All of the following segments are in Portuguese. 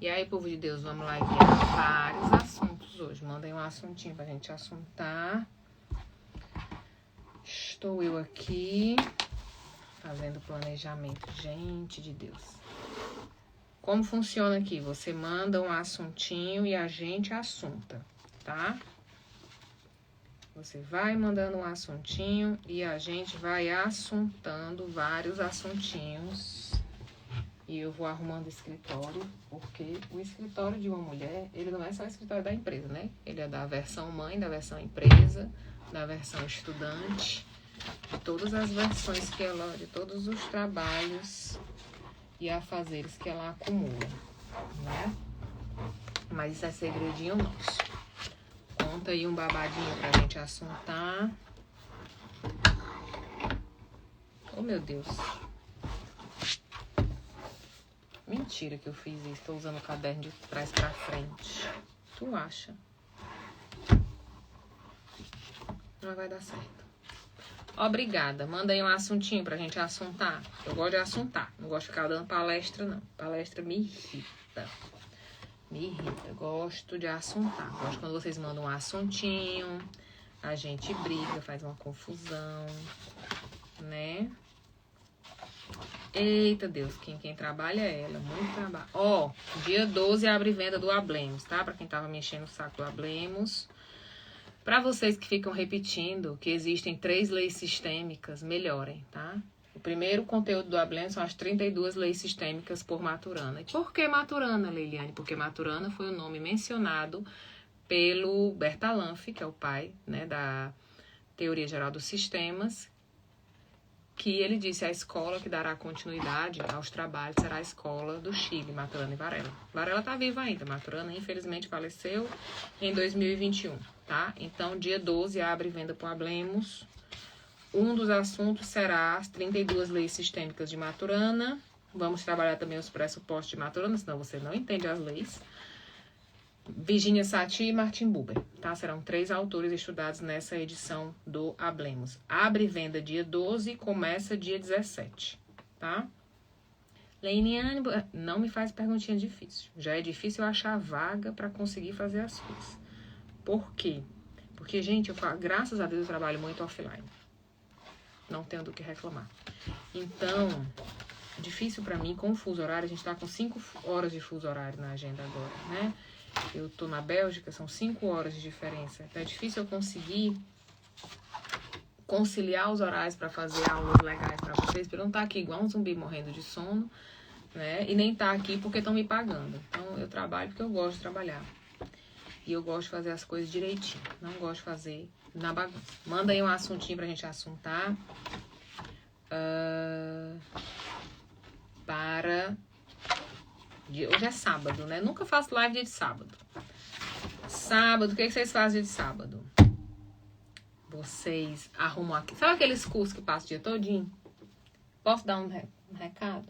E aí, povo de Deus, vamos lá enviar vários assuntos hoje. Mandem um assuntinho pra gente assuntar. Estou eu aqui fazendo planejamento. Gente de Deus. Como funciona aqui? Você manda um assuntinho e a gente assunta, tá? Você vai mandando um assuntinho e a gente vai assuntando vários assuntinhos. E eu vou arrumando o escritório, porque o escritório de uma mulher, ele não é só o escritório da empresa, né? Ele é da versão mãe, da versão empresa, da versão estudante, de todas as versões que ela, de todos os trabalhos e afazeres que ela acumula, né? Mas isso é segredinho nosso. Conta aí um babadinho pra gente assuntar. Oh, meu Deus. Mentira que eu fiz isso. Tô usando o caderno de trás pra frente. Tu acha? Não vai dar certo. Obrigada. Manda aí um assuntinho pra gente assuntar. Eu gosto de assuntar. Não gosto de ficar dando palestra, não. Palestra me irrita. Me irrita. Gosto de assuntar. Gosto quando vocês mandam um assuntinho. A gente briga, faz uma confusão. Né? Eita Deus, quem trabalha é ela, muito trabalho. Ó, dia 12 abre venda do Hablemos, tá? Pra quem tava mexendo o saco do Hablemos. Pra vocês que ficam repetindo que existem 3 leis sistêmicas, melhorem, tá? O primeiro conteúdo do Hablemos são as 32 leis sistêmicas por Maturana. E por que Maturana, Leiliane? Porque Maturana foi o nome mencionado pelo Bertalanffy, que é o pai, né, da Teoria Geral dos Sistemas, que ele disse a escola que dará continuidade aos trabalhos será a escola do Chile, Maturana e Varela. Varela tá viva ainda, Maturana infelizmente faleceu em 2021, tá? Então, dia 12 abre venda para o Hablemos. Um dos assuntos será as 32 leis sistêmicas de Maturana. Vamos trabalhar também os pressupostos de Maturana, senão você não entende as leis. Virginia Satir e Martin Buber, tá? Serão 3 autores estudados nessa edição do Hablemos. Abre venda dia 12 e começa dia 17, tá? Leiniane, não me faz perguntinha difícil. Já é difícil eu achar vaga para conseguir fazer as coisas. Por quê? Porque, gente, graças a Deus eu trabalho muito offline. Não tenho do que reclamar. Então, difícil para mim, com o fuso horário, a gente tá com 5 horas de fuso horário na agenda agora, né? Eu tô na Bélgica, são 5 horas de diferença. Então é difícil eu conseguir conciliar os horários para fazer aulas legais para vocês, para eu não estar aqui igual um zumbi morrendo de sono, né? E nem estar aqui porque estão me pagando. Então eu trabalho porque eu gosto de trabalhar. E eu gosto de fazer as coisas direitinho. Não gosto de fazer na bagunça. Manda aí um assuntinho pra gente assuntar. Hoje é sábado, né? Nunca faço live dia de sábado. Sábado, o que vocês fazem dia de sábado? Vocês arrumam aqui. Sabe aqueles cursos que passam o dia todinho? Posso dar um recado?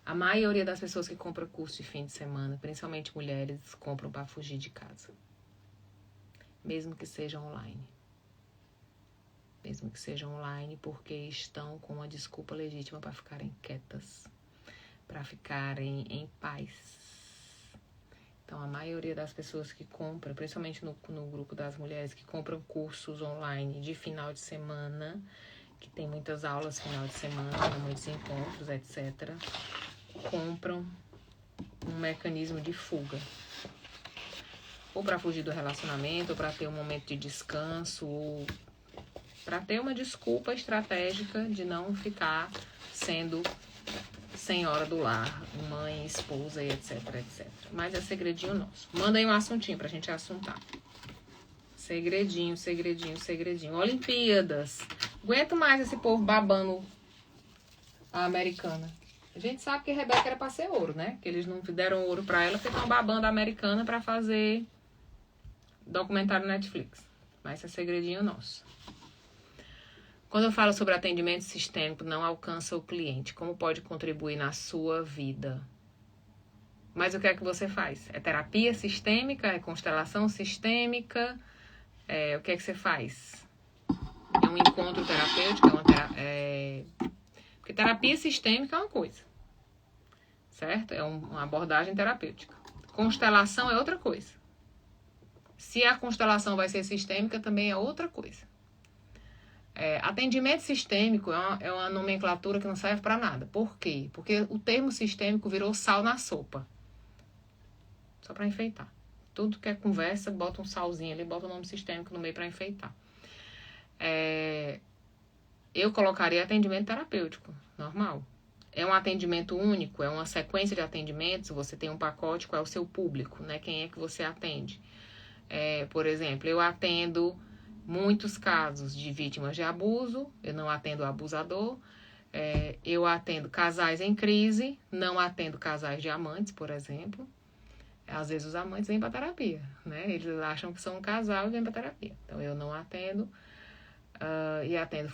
A maioria das pessoas que compram curso de fim de semana, principalmente mulheres, compram para fugir de casa. Mesmo que seja online. Mesmo que seja online, porque estão com uma desculpa legítima para ficarem quietas, para ficarem em paz. Então, a maioria das pessoas que compram, principalmente no grupo das mulheres que compram cursos online de final de semana, que tem muitas aulas final de semana, muitos encontros, etc., compram um mecanismo de fuga. Ou para fugir do relacionamento, ou para ter um momento de descanso, ou para ter uma desculpa estratégica de não ficar sendo senhora do lar, mãe, esposa e etc, etc. Mas é segredinho nosso. Manda aí um assuntinho pra gente assuntar. Segredinho, segredinho, segredinho. Olimpíadas. Aguento mais esse povo babando a americana. A gente sabe que Rebeca era pra ser ouro, né? Que eles não deram ouro pra ela porque estão babando a americana pra fazer documentário Netflix. Mas isso é segredinho nosso. Quando eu falo sobre atendimento sistêmico, não alcança o cliente. Como pode contribuir na sua vida? Mas o que é que você faz? É terapia sistêmica? É constelação sistêmica? O que é que você faz? É um encontro terapêutico? Porque terapia sistêmica é uma coisa. certo? É uma abordagem terapêutica. Constelação é outra coisa. Se a constelação vai ser sistêmica, também é outra coisa. Atendimento sistêmico é uma nomenclatura que não serve para nada. Por quê? Porque o termo sistêmico virou sal na sopa. Só para enfeitar. Tudo que é conversa, bota um salzinho ali, bota o nome sistêmico no meio para enfeitar. Eu colocaria atendimento terapêutico, normal. É um atendimento único, é uma sequência de atendimentos, você tem um pacote, qual é o seu público, né? Quem é que você atende? Por exemplo, eu atendo muitos casos de vítimas de abuso, eu não atendo o abusador, eu atendo casais em crise, não atendo casais de amantes, por exemplo. Às vezes os amantes vêm para terapia, né? Eles acham que são um casal e vêm para terapia. Então eu não atendo e atendo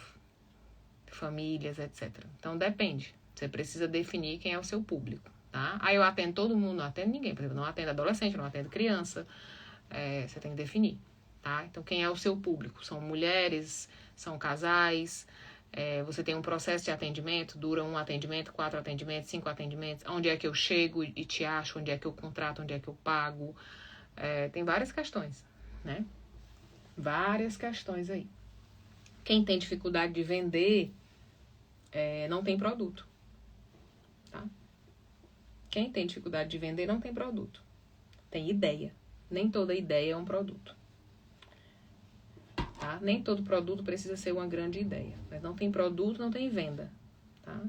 famílias, etc. Então depende. Você precisa definir quem é o seu público, tá? Eu atendo todo mundo, não atendo ninguém. Por exemplo, não atendo adolescente, não atendo criança. Você tem que definir, tá? Então, quem é o seu público? São mulheres, são casais, você tem um processo de atendimento, dura 1 atendimento, 4 atendimentos, 5 atendimentos, onde é que eu chego e te acho, onde é que eu contrato, onde é que eu pago, tem várias questões, né? Várias questões aí. Quem tem dificuldade de vender, não tem produto, tá? Quem tem dificuldade de vender não tem produto, tem ideia. Nem toda ideia é um produto. Tá? Nem todo produto precisa ser uma grande ideia. Mas não tem produto, não tem venda. Tá?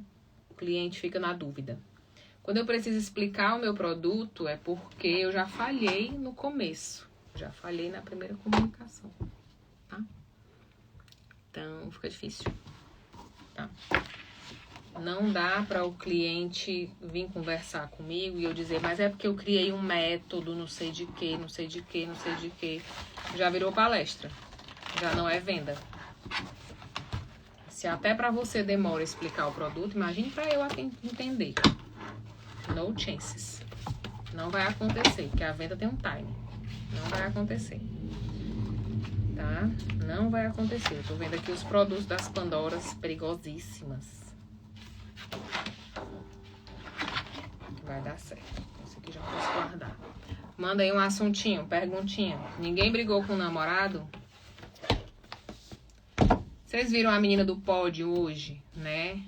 O cliente fica na dúvida. Quando eu preciso explicar o meu produto, é porque eu já falhei no começo. Já falhei na primeira comunicação. Tá? Então, fica difícil. Tá? Não dá para o cliente vir conversar comigo e eu dizer, mas é porque eu criei um método, não sei de quê, não sei de quê, não sei de quê. Já virou palestra. Já não é venda. Se até para você demora explicar o produto, imagine para eu entender. No chances. Não vai acontecer, porque a venda tem um time. Não vai acontecer. Tá? Não vai acontecer. Eu tô vendo aqui os produtos das Pandoras perigosíssimas. Vai dar certo. Esse aqui já posso guardar. Manda aí um assuntinho, perguntinha. Ninguém brigou com o namorado? Vocês viram a menina do pódio hoje, né?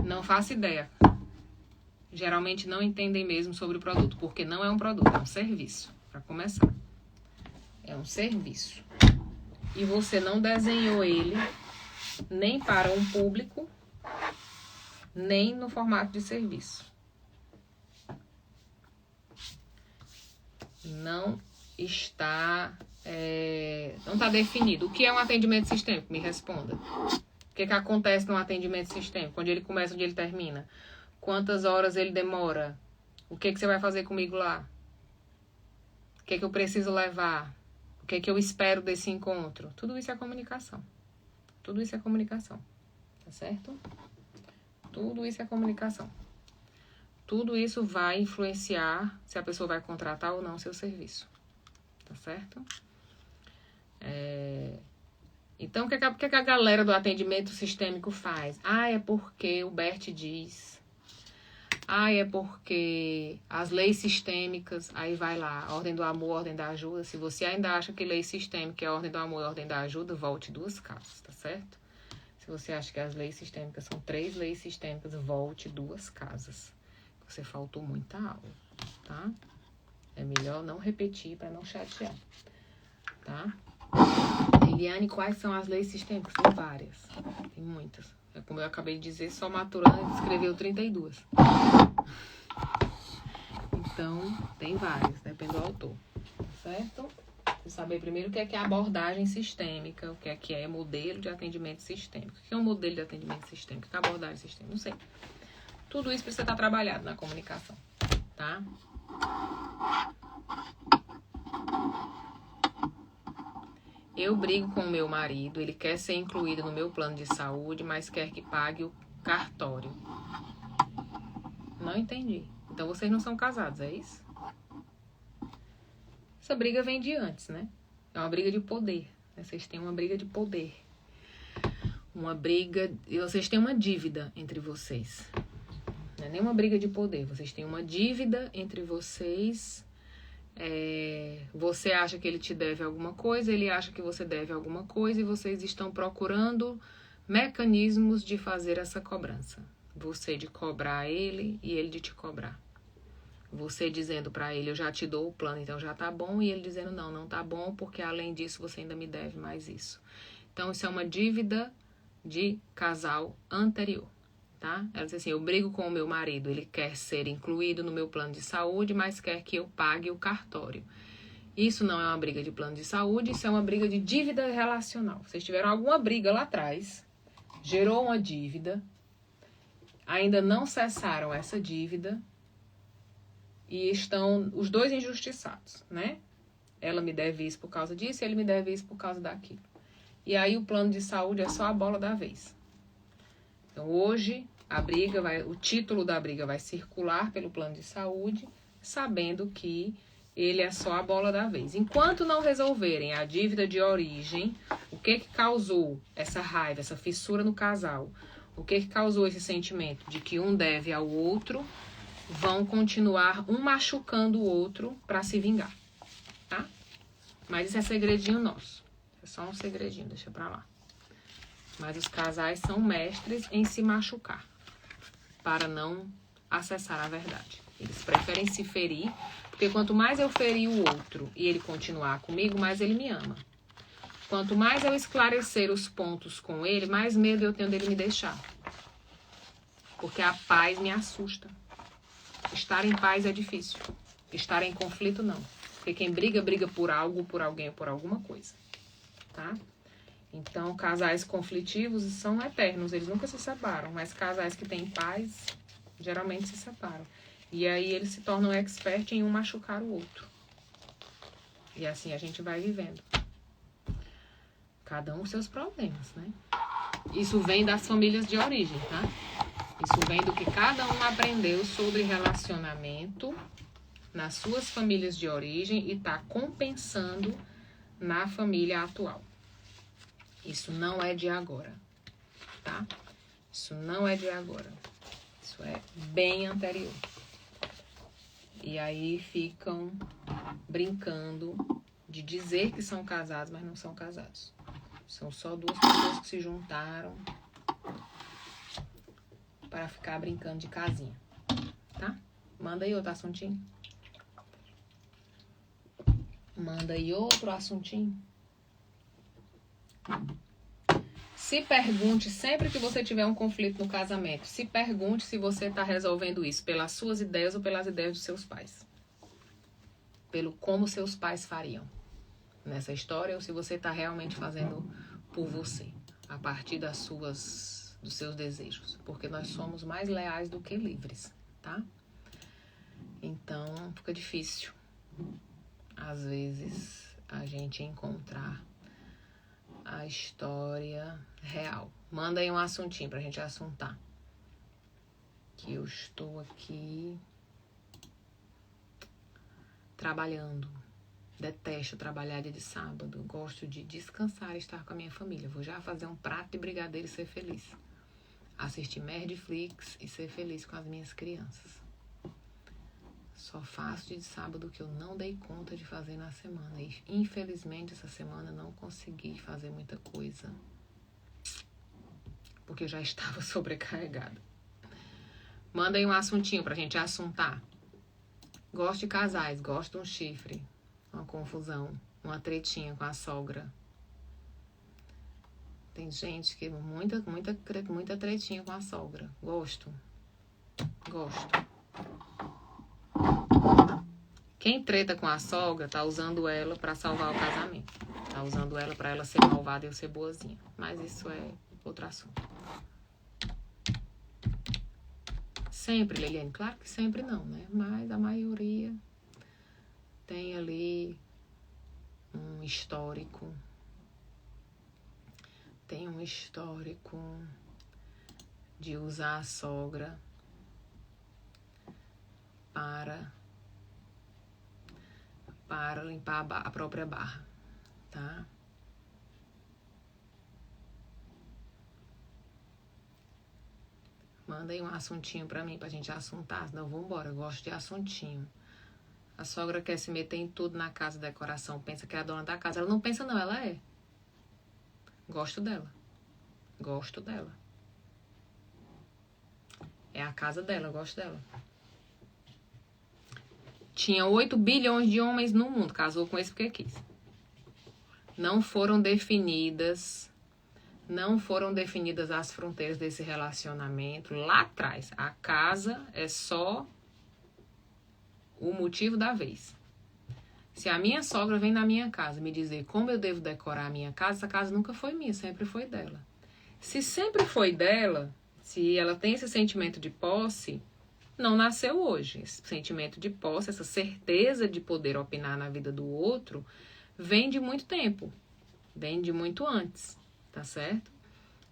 Não faço ideia. Geralmente não entendem mesmo sobre o produto, porque não é um produto, é um serviço, para começar. É um serviço. E você não desenhou ele nem para um público, nem no formato de serviço. Não está definido. O que é um atendimento sistêmico? Me responda. O que acontece num atendimento sistêmico? Onde ele começa, onde ele termina? Quantas horas ele demora? O que você vai fazer comigo lá? O que eu preciso levar? O que eu espero desse encontro? Tudo isso é comunicação. Tudo isso é comunicação. Tá certo? Tudo isso é comunicação. Tudo isso vai influenciar se a pessoa vai contratar ou não o seu serviço. Tá certo? Então, o que a galera do atendimento sistêmico faz? É porque o Bert diz. É porque as leis sistêmicas, aí vai lá, ordem do amor, ordem da ajuda. Se você ainda acha que lei sistêmica é ordem do amor e ordem da ajuda, volte 2 casas, tá certo? Se você acha que as leis sistêmicas são 3 leis sistêmicas, volte 2 casas. Você faltou muita aula, tá? É melhor não repetir para não chatear, tá? Eliane, quais são as leis sistêmicas? Tem várias, tem muitas. Como eu acabei de dizer, só Maturana escreveu 32. Então, tem várias, depende do autor, certo? Você saber primeiro o que é abordagem sistêmica, o que é modelo de atendimento sistêmico. O que é um modelo de atendimento sistêmico? O que é abordagem sistêmica? Não sei. Tudo isso precisa estar trabalhado na comunicação, tá? Eu brigo com o meu marido, ele quer ser incluído no meu plano de saúde, mas quer que pague o cartório. Não entendi. Então vocês não são casados, é isso? Essa briga vem de antes, né? É uma briga de poder. Vocês têm uma briga de poder. Uma briga... E vocês têm uma dívida entre vocês. Não é nenhuma briga de poder. Vocês têm uma dívida entre vocês. Você acha que ele te deve alguma coisa, ele acha que você deve alguma coisa e vocês estão procurando mecanismos de fazer essa cobrança. Você de cobrar ele e ele de te cobrar. Você dizendo pra ele, eu já te dou o plano, então já tá bom, e ele dizendo, não, não tá bom, porque além disso você ainda me deve mais isso. Então isso é uma dívida de casal anterior, tá? Ela diz assim, eu brigo com o meu marido, ele quer ser incluído no meu plano de saúde, mas quer que eu pague o cartório. Isso não é uma briga de plano de saúde, isso é uma briga de dívida relacional. Vocês tiveram alguma briga lá atrás, gerou uma dívida, ainda não cessaram essa dívida e estão os dois injustiçados, né? Ela me deve isso por causa disso e ele me deve isso por causa daquilo. E aí o plano de saúde é só a bola da vez. Então hoje o título da briga vai circular pelo plano de saúde, sabendo que ele é só a bola da vez. Enquanto não resolverem a dívida de origem, o que causou essa raiva, essa fissura no casal, o que causou esse sentimento de que um deve ao outro, vão continuar um machucando o outro para se vingar, tá? Mas isso é segredinho nosso. É só um segredinho, deixa pra lá. Mas os casais são mestres em se machucar para não acessar a verdade. Eles preferem se ferir, porque quanto mais eu ferir o outro e ele continuar comigo, mais ele me ama. Quanto mais eu esclarecer os pontos com ele, mais medo eu tenho dele me deixar. Porque a paz me assusta. Estar em paz é difícil. Estar em conflito, não. Porque quem briga, briga por algo, por alguém ou por alguma coisa. Tá? Então, casais conflitivos são eternos. Eles nunca se separam. Mas casais que têm paz, geralmente se separam. E aí eles se tornam expert em um machucar o outro. E assim a gente vai vivendo. Cada um com seus problemas, né? Isso vem das famílias de origem, tá? Isso vem do que cada um aprendeu sobre relacionamento nas suas famílias de origem e tá compensando na família atual. Isso não é de agora, tá? Isso não é de agora. Isso é bem anterior. E aí ficam brincando de dizer que são casados, mas não são casados. São só duas pessoas que se juntaram para ficar brincando de casinha, tá? Manda aí outro assuntinho. Manda aí outro assuntinho. Se pergunte, sempre que você tiver um conflito no casamento, se pergunte se você está resolvendo isso pelas suas ideias ou pelas ideias dos seus pais. Pelo como seus pais fariam nessa história, ou se você está realmente fazendo por você, a partir dos seus desejos. Porque nós somos mais leais do que livres, tá? Então, fica difícil, às vezes, a gente encontrar a história real. Manda aí um assuntinho pra gente assuntar. Que eu estou aqui trabalhando. Detesto trabalhar dia de sábado. Gosto de descansar e estar com a minha família. Vou já fazer um prato de brigadeiro e ser feliz. Assistir Netflix e ser feliz com as minhas crianças. Só faço dia de sábado que eu não dei conta de fazer na semana. E infelizmente essa semana não consegui fazer muita coisa. Porque eu já estava sobrecarregada. Manda aí um assuntinho pra gente assuntar. Gosto de casais, gosto de um chifre. Uma confusão, uma tretinha com a sogra. Tem gente que muita tretinha com a sogra. Gosto. Quem treta com a sogra tá usando ela pra salvar o casamento. Tá usando ela pra ela ser malvada e eu ser boazinha. Mas isso é outro assunto. Sempre, Liliane? Claro que sempre não, né? Mas a maioria tem ali um histórico. Tem um histórico de usar a sogra para limpar a própria barra, tá? Manda aí um assuntinho pra mim, pra gente assuntar. Não, vambora, eu gosto de assuntinho. A sogra quer se meter em tudo na casa, decoração. Pensa que é a dona da casa. Ela não pensa não, ela é. Gosto dela. Gosto dela. É a casa dela, eu gosto dela. Tinha 8 bilhões de homens no mundo. Casou com esse porque quis. Não foram definidas as fronteiras desse relacionamento lá atrás. A casa é só o motivo da vez. Se a minha sogra vem na minha casa me dizer como eu devo decorar a minha casa, essa casa nunca foi minha, sempre foi dela. Se sempre foi dela, se ela tem esse sentimento de posse, não nasceu hoje. Esse sentimento de posse, essa certeza de poder opinar na vida do outro, vem de muito tempo. Vem de muito antes, tá certo?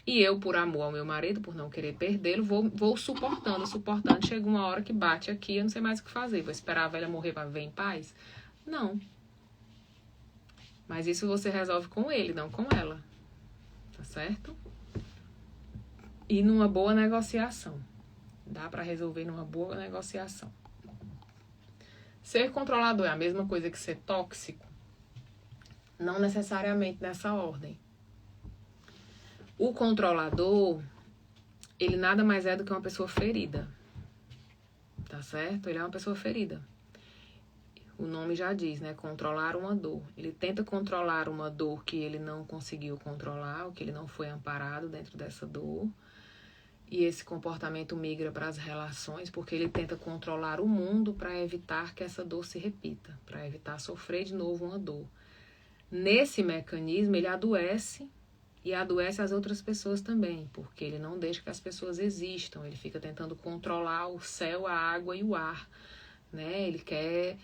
E eu, por amor ao meu marido, por não querer perdê-lo, vou suportando. Chega uma hora que bate aqui, eu não sei mais o que fazer. Vou esperar a velha morrer pra viver em paz? Não. Mas isso você resolve com ele, não com ela. Tá certo? E numa boa negociação. Dá pra resolver numa boa negociação. Ser controlador é a mesma coisa que ser tóxico? Não necessariamente nessa ordem. O controlador, ele nada mais é do que uma pessoa ferida. Tá certo? Ele é uma pessoa ferida. O nome já diz, né? Controlar uma dor. Ele tenta controlar uma dor que ele não conseguiu controlar, ou que ele não foi amparado dentro dessa dor. E esse comportamento migra para as relações, porque ele tenta controlar o mundo para evitar que essa dor se repita, para evitar sofrer de novo uma dor. Nesse mecanismo, ele adoece e adoece as outras pessoas também, porque ele não deixa que as pessoas existam, ele fica tentando controlar o céu, a água e o ar, né? Ele quer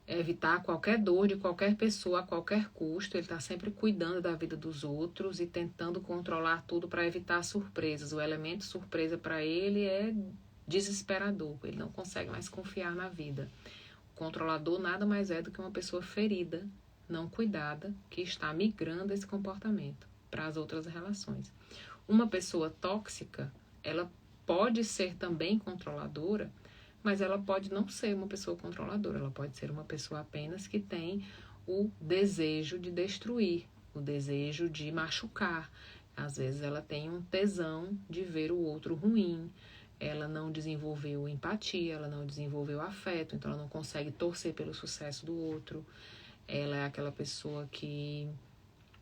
evitar qualquer dor de qualquer pessoa a qualquer custo, ele está sempre cuidando da vida dos outros e tentando controlar tudo para evitar surpresas. O elemento surpresa para ele é desesperador, ele não consegue mais confiar na vida. O controlador nada mais é do que uma pessoa ferida, não cuidada, que está migrando esse comportamento para as outras relações. Uma pessoa tóxica, ela pode ser também controladora, mas ela pode não ser uma pessoa controladora, ela pode ser uma pessoa apenas que tem o desejo de destruir, o desejo de machucar. Às vezes ela tem um tesão de ver o outro ruim, ela não desenvolveu empatia, ela não desenvolveu afeto, então ela não consegue torcer pelo sucesso do outro. Ela é aquela pessoa que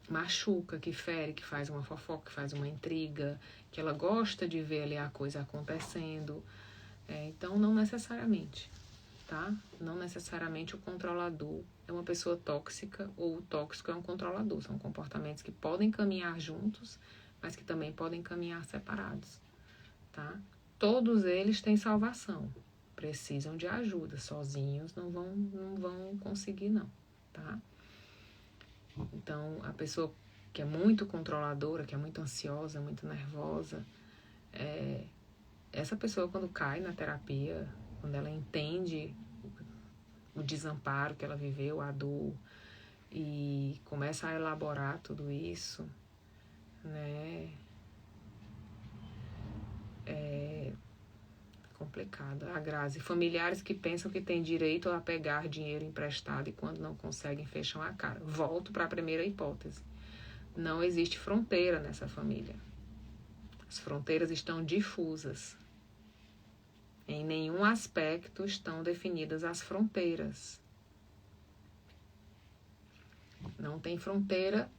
machuca, que fere, que faz uma fofoca, que faz uma intriga, que ela gosta de ver ali a coisa acontecendo. Então, não necessariamente, tá? Não necessariamente o controlador é uma pessoa tóxica ou o tóxico é um controlador. São comportamentos que podem caminhar juntos, mas que também podem caminhar separados, tá? Todos eles têm salvação, precisam de ajuda, sozinhos não vão conseguir não, tá? Então, a pessoa que é muito controladora, que é muito ansiosa, muito nervosa, essa pessoa quando cai na terapia, quando ela entende o desamparo que ela viveu, a dor, e começa a elaborar tudo isso, né? É complicado. A Grazi, familiares que pensam que têm direito a pegar dinheiro emprestado e quando não conseguem fecham a cara. Volto para a primeira hipótese. Não existe fronteira nessa família. As fronteiras estão difusas. Em nenhum aspecto estão definidas as fronteiras. Não tem fronteira.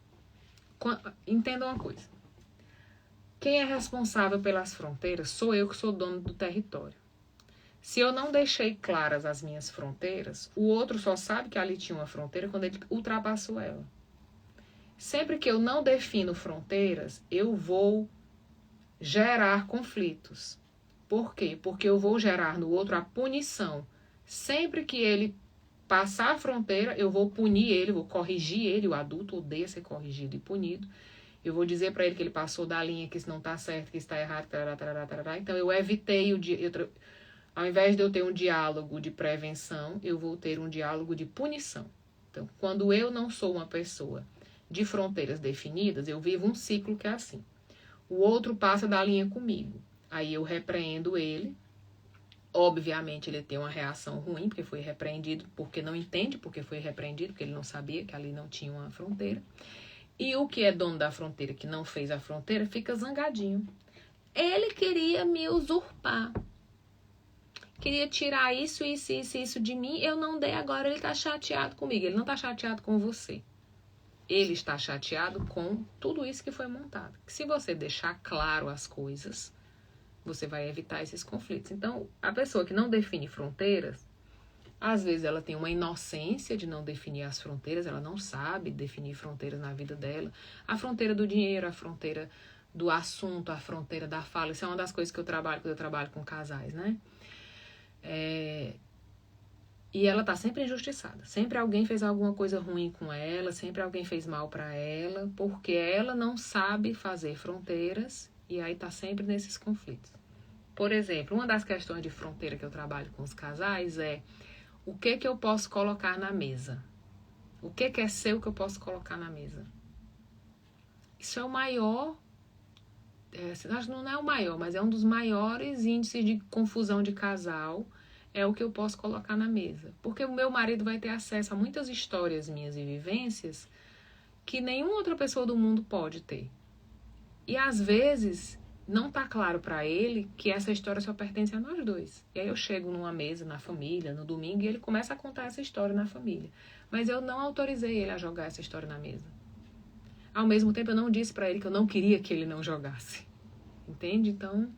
Entenda uma coisa. Quem é responsável pelas fronteiras sou eu que sou dono do território. Se eu não deixei claras as minhas fronteiras, o outro só sabe que ali tinha uma fronteira quando ele ultrapassou ela. Sempre que eu não defino fronteiras, eu vou gerar conflitos. Por quê? Porque eu vou gerar no outro a punição. Sempre que ele passar a fronteira, eu vou punir ele, vou corrigir ele. O adulto odeia ser corrigido e punido. Eu vou dizer para ele que ele passou da linha, que isso não está certo, que isso está errado, tarará. Então, eu evitei ao invés de eu ter um diálogo de prevenção, eu vou ter um diálogo de punição. Então, quando eu não sou uma pessoa de fronteiras definidas, eu vivo um ciclo que é assim. O outro passa da linha comigo. Aí eu repreendo ele. Obviamente ele tem uma reação ruim, porque foi repreendido, porque não entende porque foi repreendido, porque ele não sabia que ali não tinha uma fronteira. E o que é dono da fronteira, que não fez a fronteira, fica zangadinho. Ele queria me usurpar. Queria tirar isso de mim. Eu não dei, agora ele tá chateado comigo. Ele não tá chateado com você. Ele está chateado com tudo isso que foi montado. Se você deixar claro as coisas, você vai evitar esses conflitos. Então, a pessoa que não define fronteiras, às vezes ela tem uma inocência de não definir as fronteiras, ela não sabe definir fronteiras na vida dela. A fronteira do dinheiro, a fronteira do assunto, a fronteira da fala. Isso é uma das coisas que eu trabalho quando eu trabalho com casais, né? E ela tá sempre injustiçada. Sempre alguém fez alguma coisa ruim com ela, sempre alguém fez mal pra ela, porque ela não sabe fazer fronteiras e aí tá sempre nesses conflitos. Por exemplo, uma das questões de fronteira que eu trabalho com os casais é o que eu posso colocar na mesa? O que é seu que eu posso colocar na mesa? Isso é o maior, não é o maior, mas é um dos maiores índices de confusão de casal. É o que eu posso colocar na mesa. Porque o meu marido vai ter acesso a muitas histórias minhas e vivências que nenhuma outra pessoa do mundo pode ter. E às vezes não tá claro para ele que essa história só pertence a nós dois. E aí eu chego numa mesa, na família, no domingo, e ele começa a contar essa história na família. Mas eu não autorizei ele a jogar essa história na mesa. Ao mesmo tempo, eu não disse para ele que eu não queria que ele não jogasse. Entende? Então,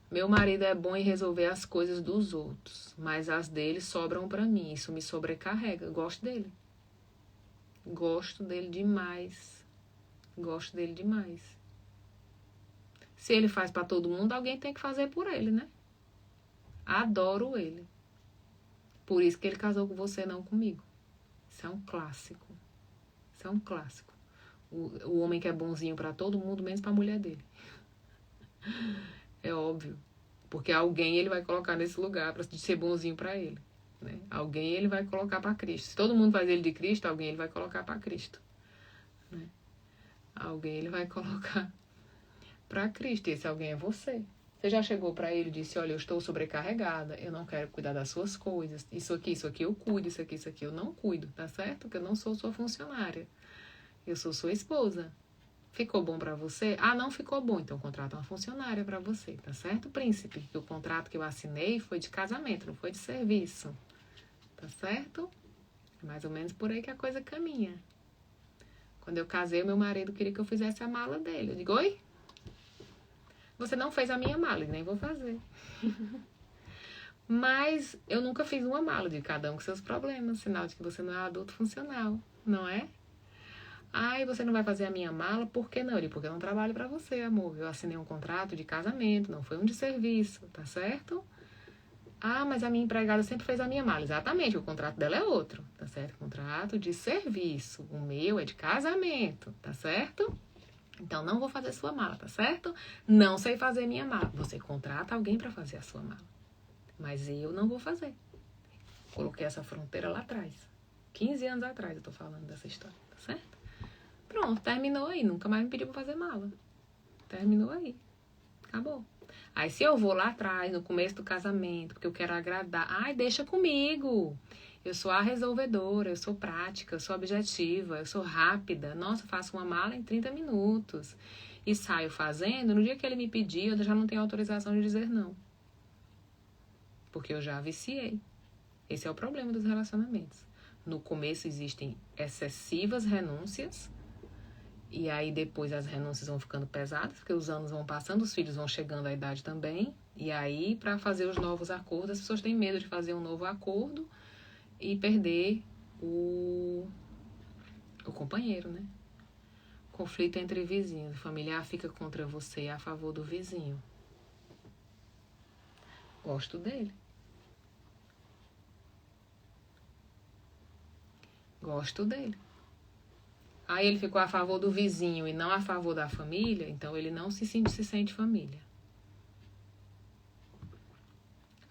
meu marido é bom em resolver as coisas dos outros, mas as dele sobram pra mim. Isso me sobrecarrega. Gosto dele. Gosto dele demais. Gosto dele demais. Se ele faz pra todo mundo, alguém tem que fazer por ele, né? Adoro ele. Por isso que ele casou com você, não comigo. Isso é um clássico. Isso é um clássico. O homem que é bonzinho pra todo mundo, menos pra mulher dele. É óbvio. Porque alguém ele vai colocar nesse lugar para ser bonzinho para ele. Né? Alguém ele vai colocar para Cristo. Se todo mundo faz ele de Cristo, alguém ele vai colocar para Cristo. Né? Alguém ele vai colocar para Cristo. E esse alguém é você. Você já chegou para ele e disse, olha, eu estou sobrecarregada, eu não quero cuidar das suas coisas. Isso aqui eu cuido, isso aqui eu não cuido. Tá certo? Porque eu não sou sua funcionária. Eu sou sua esposa. Ficou bom pra você? Ah, não ficou bom. Então contrata uma funcionária pra você, tá certo, príncipe? Que o contrato que eu assinei foi de casamento, não foi de serviço. Tá certo? É mais ou menos por aí que a coisa caminha. Quando eu casei, meu marido queria que eu fizesse a mala dele. Eu digo, oi? Você não fez a minha mala, e nem vou fazer. Mas eu nunca fiz uma mala, de cada um com seus problemas. Sinal de que você não é um adulto funcional, não é? Ai, você não vai fazer a minha mala? Por que não? Porque eu não trabalho pra você, amor. Eu assinei um contrato de casamento, não foi um de serviço, tá certo? Ah, mas a minha empregada sempre fez a minha mala. Exatamente, o contrato dela é outro, tá certo? Contrato de serviço. O meu é de casamento, tá certo? Então, não vou fazer sua mala, tá certo? Não sei fazer minha mala. Você contrata alguém pra fazer a sua mala. Mas eu não vou fazer. Coloquei essa fronteira lá atrás. 15 anos atrás eu tô falando dessa história, tá certo? Pronto, terminou aí. Nunca mais me pediu pra fazer mala. Terminou aí. Acabou. Aí se eu vou lá atrás, no começo do casamento, porque eu quero agradar. Ai, deixa comigo. Eu sou a resolvedora, eu sou prática, eu sou objetiva, eu sou rápida. Nossa, eu faço uma mala em 30 minutos. E saio fazendo. No dia que ele me pedir, eu já não tenho autorização de dizer não. Porque eu já viciei. Esse é o problema dos relacionamentos. No começo existem excessivas renúncias. E aí depois as renúncias vão ficando pesadas, porque os anos vão passando, os filhos vão chegando à idade também. E aí, para fazer os novos acordos, as pessoas têm medo de fazer um novo acordo e perder o companheiro, né? Conflito entre vizinhos. O familiar fica contra você a favor do vizinho. Gosto dele. Gosto dele. Aí ele ficou a favor do vizinho e não a favor da família, então ele não se sente família.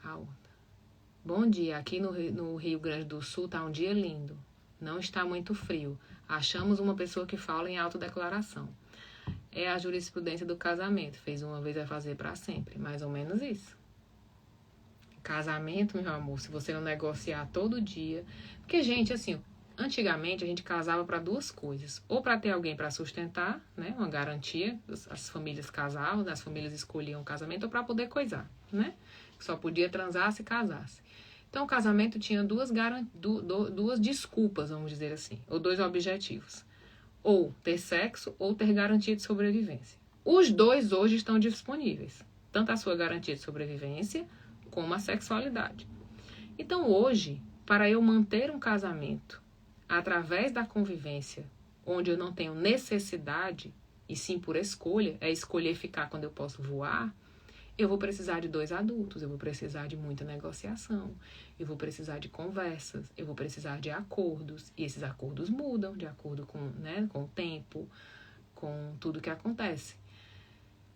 A outra. Bom dia, aqui no Rio Grande do Sul tá um dia lindo. Não está muito frio. Achamos uma pessoa que fala em autodeclaração. É a jurisprudência do casamento. Fez uma vez, vai fazer para sempre. Mais ou menos isso. Casamento, meu amor, se você não negociar todo dia... Porque, gente, assim, antigamente a gente casava para duas coisas. Ou para ter alguém para sustentar, né? Uma garantia. As famílias casavam, as famílias escolhiam o casamento, ou para poder coisar, né? Só podia transar se casasse. Então, o casamento tinha duas desculpas, vamos dizer assim. Ou dois objetivos. Ou ter sexo, ou ter garantia de sobrevivência. Os dois hoje estão disponíveis. Tanto a sua garantia de sobrevivência, como a sexualidade. Então, hoje, para eu manter um casamento através da convivência, onde eu não tenho necessidade, e sim por escolha, é escolher ficar quando eu posso voar, eu vou precisar de dois adultos, eu vou precisar de muita negociação, eu vou precisar de conversas, eu vou precisar de acordos, e esses acordos mudam de acordo com, né, com o tempo, com tudo que acontece.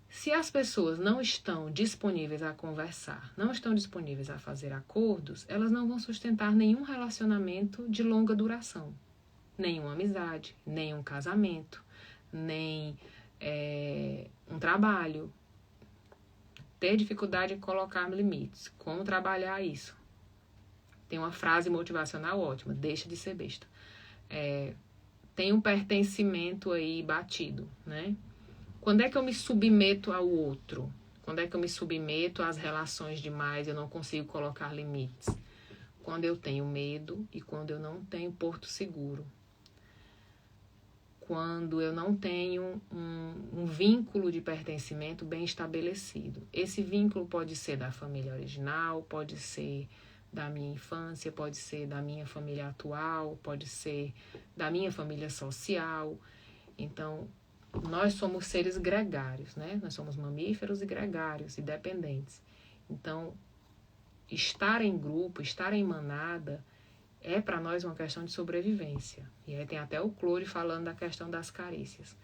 Se as pessoas não estão disponíveis a conversar, não estão disponíveis a fazer acordos, elas não vão sustentar nenhum relacionamento de longa duração. Nenhuma amizade, nenhum casamento, nem um trabalho. Ter dificuldade em colocar limites. Como trabalhar isso? Tem uma frase motivacional ótima, deixa de ser besta. Tem um pertencimento aí batido, né? Quando é que eu me submeto ao outro? Quando é que eu me submeto às relações demais e eu não consigo colocar limites? Quando eu tenho medo e quando eu não tenho porto seguro. Quando eu não tenho um vínculo de pertencimento bem estabelecido. Esse vínculo pode ser da família original, pode ser da minha infância, pode ser da minha família atual, pode ser da minha família social. Então, nós somos seres gregários, né? Nós somos mamíferos e gregários e dependentes. Então, estar em grupo, estar em manada, é para nós uma questão de sobrevivência. E aí tem até o Clore falando da questão das carícias.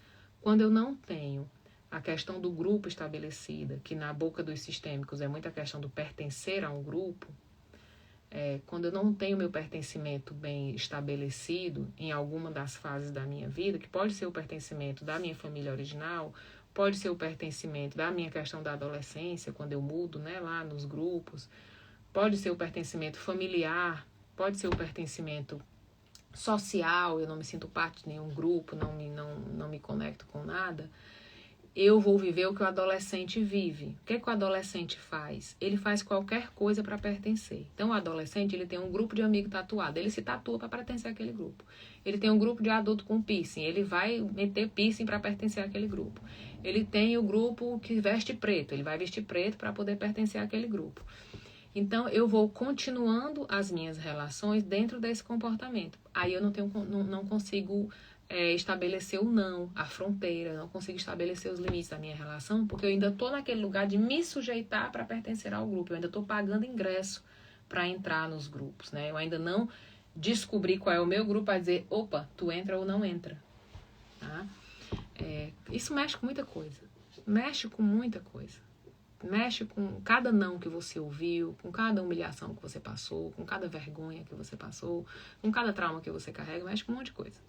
Quando eu não tenho a questão do grupo estabelecida, que na boca dos sistêmicos é muita questão do pertencer a um grupo, quando eu não tenho meu pertencimento bem estabelecido em alguma das fases da minha vida, que pode ser o pertencimento da minha família original, pode ser o pertencimento da minha questão da adolescência, quando eu mudo, né, lá nos grupos, pode ser o pertencimento familiar, pode ser o pertencimento social, eu não me sinto parte de nenhum grupo, não me conecto com nada. Eu vou viver o que o adolescente vive. O que o adolescente faz? Ele faz qualquer coisa para pertencer. Então, o adolescente, ele tem um grupo de amigos tatuado. Ele se tatua para pertencer àquele grupo. Ele tem um grupo de adulto com piercing. Ele vai meter piercing para pertencer àquele grupo. Ele tem o grupo que veste preto. Ele vai vestir preto para poder pertencer àquele grupo. Então, eu vou continuando as minhas relações dentro desse comportamento. Aí eu não consigo estabelecer o não, a fronteira, não consigo estabelecer os limites da minha relação, porque eu ainda estou naquele lugar de me sujeitar para pertencer ao grupo. Eu ainda estou pagando ingresso para entrar nos grupos, né? Eu ainda não descobri qual é o meu grupo para dizer, opa, tu entra ou não entra. Tá? Isso mexe com muita coisa. Mexe com muita coisa. Mexe com cada não que você ouviu, com cada humilhação que você passou, com cada vergonha que você passou, com cada trauma que você carrega, mexe com um monte de coisa,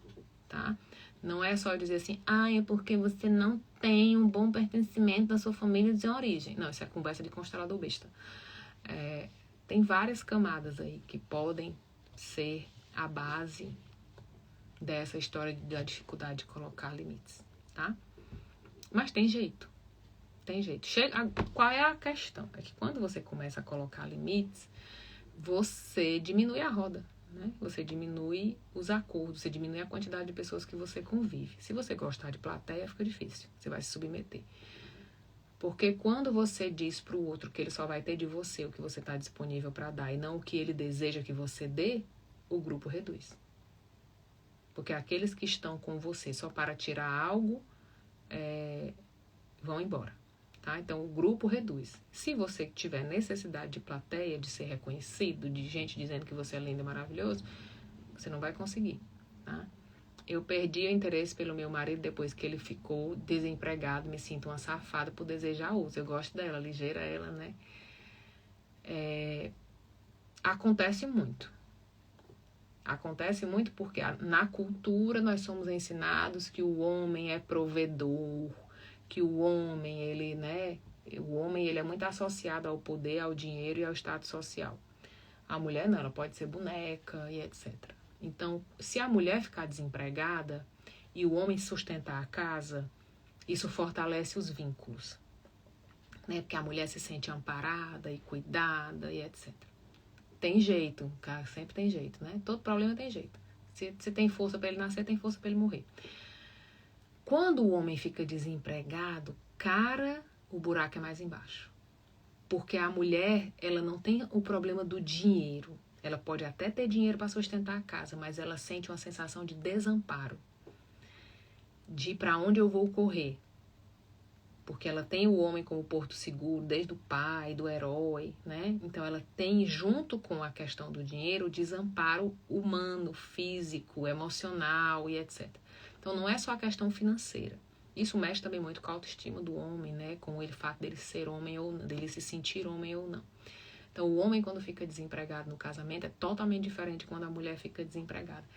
tá? Não é só dizer assim, é porque você não tem um bom pertencimento da sua família de origem. Não, isso é conversa de constelador besta. Tem várias camadas aí que podem ser a base dessa história da dificuldade de colocar limites, tá? Mas tem jeito. Tem jeito. Qual é a questão? É que quando você começa a colocar limites, você diminui a roda, né? Você diminui os acordos, você diminui a quantidade de pessoas que você convive. Se você gostar de plateia, fica difícil. Você vai se submeter. Porque quando você diz para o outro que ele só vai ter de você o que você está disponível para dar e não o que ele deseja que você dê, o grupo reduz. Porque aqueles que estão com você só para tirar algo, vão embora. Tá? Então, o grupo reduz. Se você tiver necessidade de plateia, de ser reconhecido, de gente dizendo que você é lindo e maravilhoso, você não vai conseguir. Tá? Eu perdi o interesse pelo meu marido depois que ele ficou desempregado. Me sinto uma safada por desejar outros. Eu gosto dela, ligeira ela, né? Acontece muito. Acontece muito porque na cultura nós somos ensinados que o homem é provedor, que o homem, ele, né, o homem ele é muito associado ao poder, ao dinheiro e ao status social. A mulher não, ela pode ser boneca e etc. Então, se a mulher ficar desempregada e o homem sustentar a casa, isso fortalece os vínculos, né? Porque a mulher se sente amparada e cuidada e etc. Tem jeito, cara, sempre tem jeito, né? Todo problema tem jeito. Se tem força para ele nascer, tem força para ele morrer. Quando o homem fica desempregado, cara, o buraco é mais embaixo. Porque a mulher, ela não tem o problema do dinheiro. Ela pode até ter dinheiro para sustentar a casa, mas ela sente uma sensação de desamparo. De para onde eu vou correr. Porque ela tem o homem como porto seguro, desde o pai, do herói, né? Então ela tem, junto com a questão do dinheiro, o desamparo humano, físico, emocional e etc. Então não é só a questão financeira. Isso mexe também muito com a autoestima do homem, né? Com o fato dele ser homem ou não, dele se sentir homem ou não. Então o homem, quando fica desempregado no casamento, é totalmente diferente de quando a mulher fica desempregada.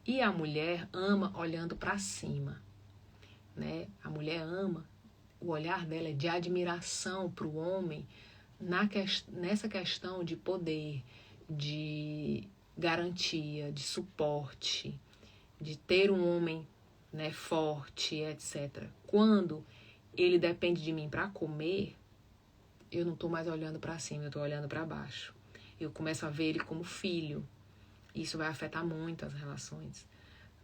E a mulher ama olhando para cima, né? A mulher ama, o olhar dela é de admiração para o homem nessa questão de poder, de garantia, de suporte, de ter um homem, né, forte, etc. Quando ele depende de mim para comer, eu não estou mais olhando para cima, eu estou olhando para baixo. Eu começo a ver ele como filho. Isso vai afetar muito as relações,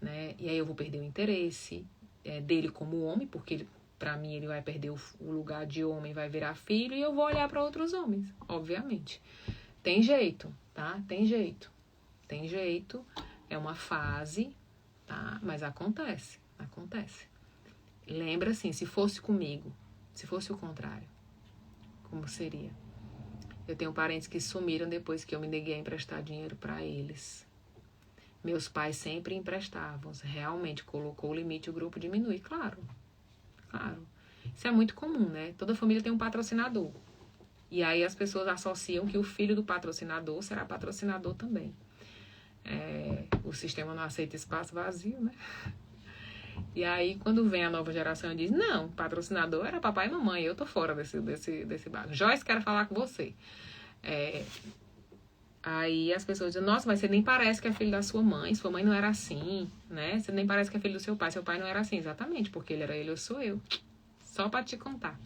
né? E aí eu vou perder o interesse dele como homem, porque ele, para mim ele vai perder o lugar de homem, vai virar filho, e eu vou olhar para outros homens, obviamente. Tem jeito, tá? Tem jeito. Tem jeito. É uma fase, tá? Mas acontece. Acontece. Lembra assim, se fosse comigo, se fosse o contrário, como seria? Eu tenho parentes que sumiram depois que eu me neguei a emprestar dinheiro para eles. Meus pais sempre emprestavam. Realmente colocou o limite, o grupo diminui. Claro. Isso é muito comum, né? Toda família tem um patrocinador. E aí as pessoas associam que o filho do patrocinador será patrocinador também. O sistema não aceita espaço vazio, né? E aí, quando vem a nova geração e diz, não, patrocinador era papai e mamãe, eu tô fora desse barco. Joyce, quero falar com você. Aí as pessoas dizem, nossa, mas você nem parece que é filho da sua mãe não era assim, né? Você nem parece que é filho do seu pai não era assim. Exatamente, porque ele era ele, eu sou eu. Só pra te contar.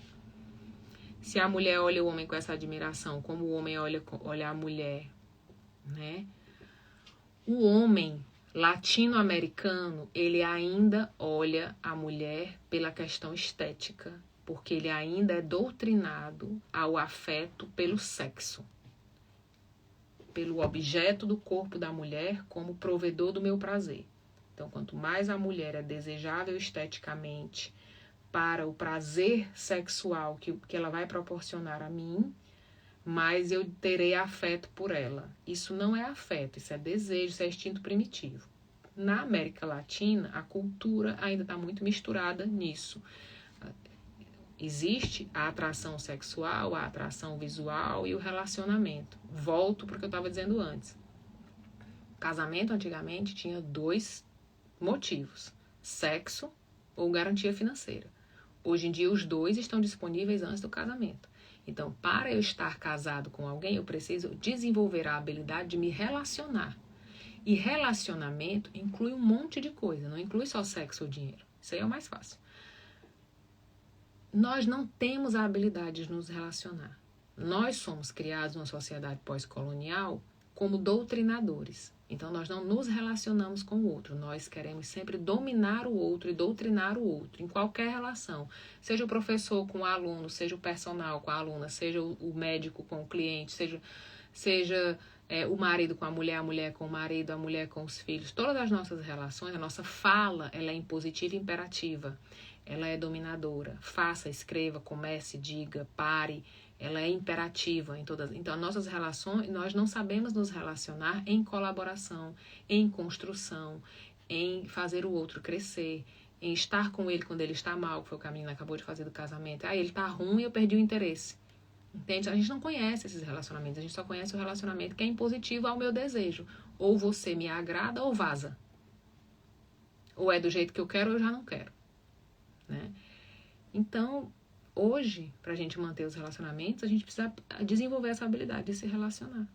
Se a mulher olha o homem com essa admiração, como o homem olha a mulher, né? O homem latino-americano, ele ainda olha a mulher pela questão estética, porque ele ainda é doutrinado ao afeto pelo sexo, pelo objeto do corpo da mulher como provedor do meu prazer. Então, quanto mais a mulher é desejável esteticamente para o prazer sexual que ela vai proporcionar a mim, mais eu terei afeto por ela. Isso não é afeto, isso é desejo, isso é instinto primitivo. Na América Latina, a cultura ainda está muito misturada nisso. Existe a atração sexual, a atração visual e o relacionamento. Volto para o que eu estava dizendo antes. Casamento, antigamente, tinha 2 motivos: sexo ou garantia financeira. Hoje em dia, os 2 estão disponíveis antes do casamento. Então, para eu estar casado com alguém, eu preciso desenvolver a habilidade de me relacionar. E relacionamento inclui um monte de coisa, não inclui só sexo ou dinheiro. Isso aí é o mais fácil. Nós não temos a habilidade de nos relacionar. Nós somos criados numa sociedade pós-colonial como doutrinadores. Então, nós não nos relacionamos com o outro. Nós queremos sempre dominar o outro e doutrinar o outro, em qualquer relação. Seja o professor com o aluno, seja o personal com a aluna, seja o médico com o cliente, seja o marido com a mulher com o marido, a mulher com os filhos. Todas as nossas relações, a nossa fala, ela é impositiva e imperativa. Ela é dominadora. Faça, escreva, comece, diga, pare. Ela é imperativa em todas. Então, nossas relações, nós não sabemos nos relacionar em colaboração, em construção, em fazer o outro crescer, em estar com ele quando ele está mal, que foi o que a menina acabou de fazer do casamento. Ele tá ruim e eu perdi o interesse. Entende? A gente não conhece esses relacionamentos, a gente só conhece o relacionamento que é impositivo ao meu desejo. Ou você me agrada ou vaza. Ou é do jeito que eu quero ou eu já não quero. Né? Então, hoje, pra gente manter os relacionamentos, a gente precisa desenvolver essa habilidade de se relacionar.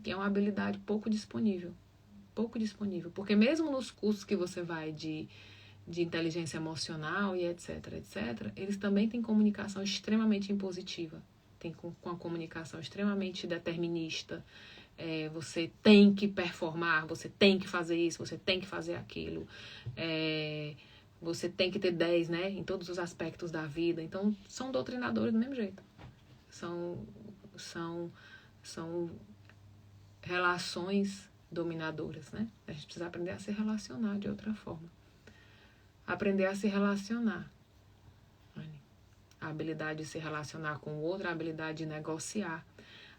Que é uma habilidade pouco disponível. Pouco disponível. Porque mesmo nos cursos que você vai de inteligência emocional e etc, eles também têm comunicação extremamente impositiva. Tem com a comunicação extremamente determinista. Você tem que performar, você tem que fazer isso, você tem que fazer aquilo. Você tem que ter 10, né? Em todos os aspectos da vida. Então, são doutrinadores do mesmo jeito. São relações dominadoras, né? A gente precisa aprender a se relacionar de outra forma. Aprender a se relacionar. A habilidade de se relacionar com o outro, a habilidade de negociar,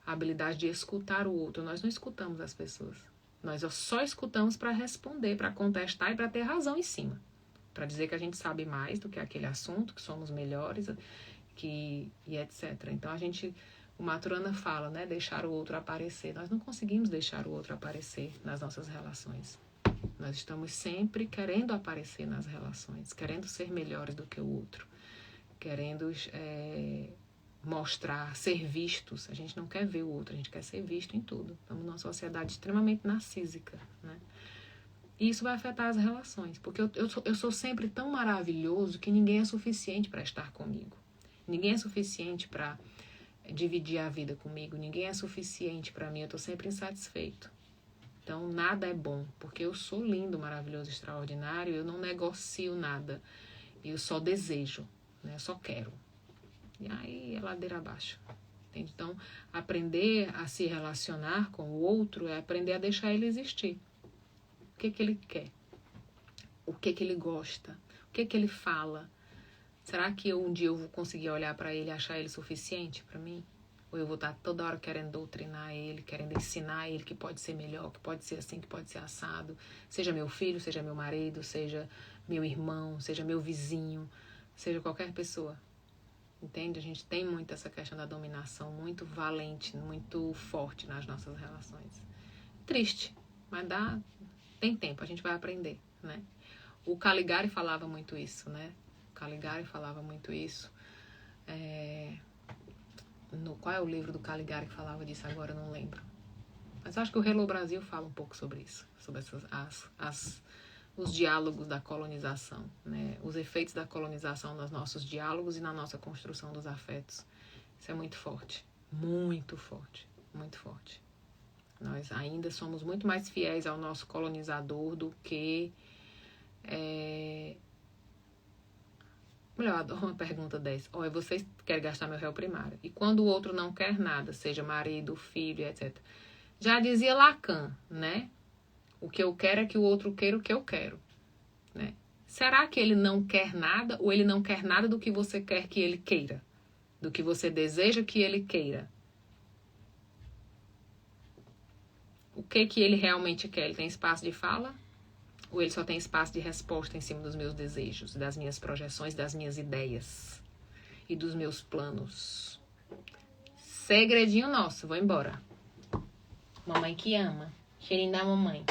a habilidade de escutar o outro. Nós não escutamos as pessoas. Nós só escutamos para responder, para contestar e para ter razão em cima. Para dizer que a gente sabe mais do que aquele assunto, que somos melhores, e etc. Então, o Maturana fala, né? Deixar o outro aparecer. Nós não conseguimos deixar o outro aparecer nas nossas relações. Nós estamos sempre querendo aparecer nas relações, querendo ser melhores do que o outro, querendo mostrar, ser vistos. A gente não quer ver o outro, a gente quer ser visto em tudo. Estamos numa sociedade extremamente narcísica, né? E isso vai afetar as relações, porque eu sou sempre tão maravilhoso que ninguém é suficiente para estar comigo. Ninguém é suficiente para dividir a vida comigo, ninguém é suficiente para mim, eu estou sempre insatisfeito. Então, nada é bom, porque eu sou lindo, maravilhoso, extraordinário, eu não negocio nada, eu só desejo, né? Eu só quero. E aí é ladeira abaixo. Entende? Então, aprender a se relacionar com o outro é aprender a deixar ele existir. O que ele quer? O que ele gosta? O que ele fala? Será que um dia eu vou conseguir olhar para ele e achar ele suficiente para mim? Ou eu vou estar toda hora querendo doutrinar ele, querendo ensinar ele que pode ser melhor, que pode ser assim, que pode ser assado. Seja meu filho, seja meu marido, seja meu irmão, seja meu vizinho, seja qualquer pessoa. Entende? A gente tem muito essa questão da dominação, muito valente, muito forte nas nossas relações. Triste, mas tem tempo, a gente vai aprender, né? O Caligari falava muito isso, né? Qual é o livro do Caligari que falava disso agora? Eu não lembro. Mas acho que o Hello Brasil fala um pouco sobre isso, sobre os diálogos da colonização, né? Os efeitos da colonização nos nossos diálogos e na nossa construção dos afetos. Isso é muito forte, muito forte, muito forte. Nós ainda somos muito mais fiéis ao nosso colonizador do que... Mulher, eu adoro uma pergunta dessa. Olha, vocês querem gastar meu réu primário. E quando o outro não quer nada, seja marido, filho, etc. Já dizia Lacan, né? O que eu quero é que o outro queira o que eu quero, né? Será que ele não quer nada ou ele não quer nada do que você quer que ele queira? Do que você deseja que ele queira? O que ele realmente quer? Ele tem espaço de fala? Ou ele só tem espaço de resposta em cima dos meus desejos, das minhas projeções, das minhas ideias e dos meus planos? Segredinho nosso, vou embora. Mamãe que ama. Cheirinho da mamãe.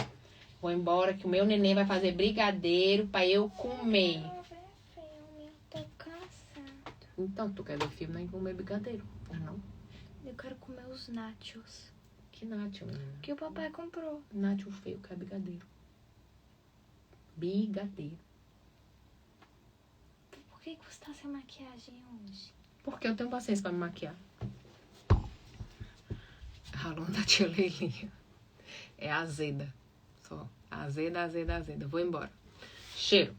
Vou embora que o meu neném vai fazer brigadeiro pra eu comer. Eu vou ver filme, eu tô cansado. Então, tu quer ver filme, nem comer brigadeiro, não? Eu quero comer os nachos. Que nacho, menina? Que o papai comprou. Nacho feio, que é brigadeiro. Brigadeiro. Por que você tá sem maquiagem hoje? Porque eu tenho paciência pra me maquiar. A aluna da tia Leilinha é azeda. Só azeda. Vou embora. Cheiro.